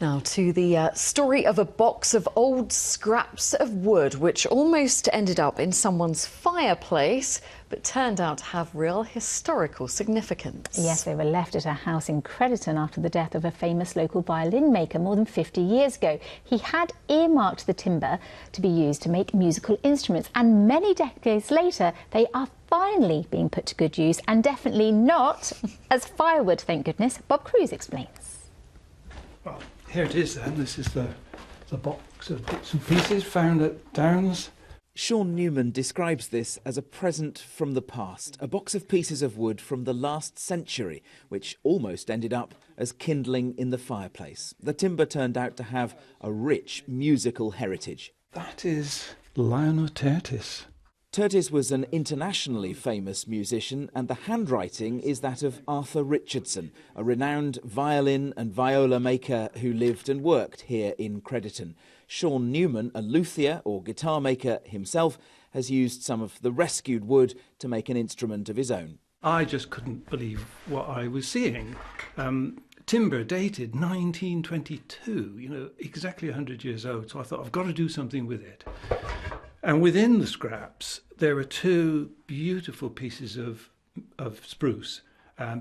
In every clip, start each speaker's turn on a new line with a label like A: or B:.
A: Now to the story of a box of old scraps of wood which almost ended up in someone's fireplace but turned out to have real historical significance.
B: Yes, they were left at a house in Crediton after the death of a famous local violin maker more than 50 years ago. He had earmarked the timber to be used to make musical instruments, and many decades later they are finally being put to good use, and definitely not as firewood, thank goodness. Bob Cruz explains.
C: Well, here it is then. This is the box of bits and pieces found at Downs.
D: Shaun Newman describes this as a present from the past, a box of pieces of wood from the last century, which almost ended up as kindling in the fireplace. The timber turned out to have a rich musical heritage.
C: That is Shaun Tertis.
D: Tertis was an internationally famous musician, and the handwriting is that of Arthur Richardson, a renowned violin and viola maker who lived and worked here in Crediton. Shaun Newman, a luthier or guitar maker himself, has used some of the rescued wood to make an instrument of his own.
C: I just couldn't believe what I was seeing. Timber dated 1922, exactly 100 years old, so I thought I've got to do something with it. And within the scraps, there are two beautiful pieces of spruce,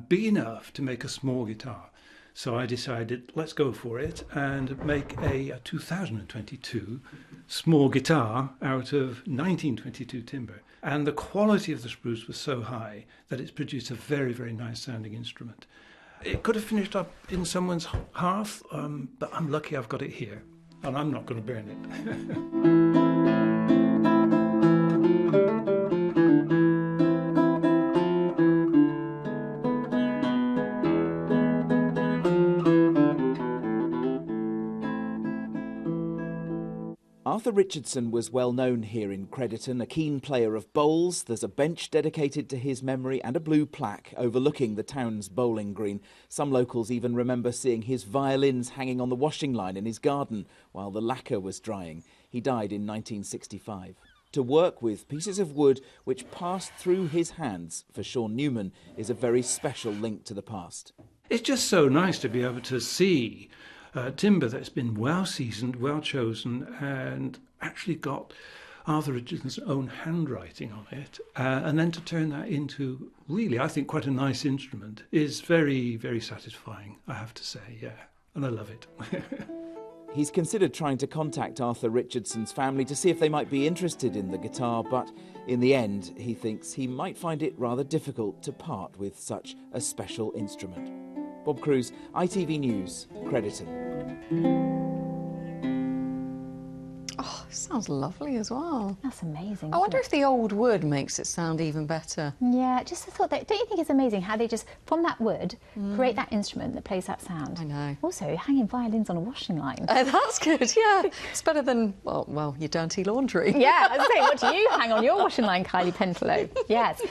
C: big enough to make a small guitar. So I decided, let's go for it and make a 2022 small guitar out of 1922 timber. And the quality of the spruce was so high that it's produced a very, very nice sounding instrument. It could have finished up in someone's hearth, but I'm lucky I've got it here, and I'm not going to burn it.
D: Arthur Richardson was well known here in Crediton, a keen player of bowls. There's a bench dedicated to his memory and a blue plaque overlooking the town's bowling green. Some locals even remember seeing his violins hanging on the washing line in his garden while the lacquer was drying. He died in 1965. To work with pieces of wood which passed through his hands for Shaun Newman is a very special link to the past.
C: It's just so nice to be able to see timber that's been well seasoned, well chosen, and actually got Arthur Richardson's own handwriting on it, and then to turn that into really, I think, quite a nice instrument is very, very satisfying, I have to say, yeah, and I love it.
D: He's considered trying to contact Arthur Richardson's family to see if they might be interested in the guitar, but in the end, he thinks he might find it rather difficult to part with such a special instrument. Bob Cruz, ITV News, Crediton.
A: Oh, it sounds lovely as well.
B: That's amazing.
A: I wonder if the old wood makes it sound even better.
B: Yeah, just the thought that, don't you think it's amazing how they just, from that wood, create that instrument that plays that sound?
A: I know.
B: Also, hanging violins on a washing line.
A: That's good, yeah. It's better than, well, your dirty laundry.
B: Yeah, I was saying, what do you hang on your washing line, Kylie Pentelow? Yes.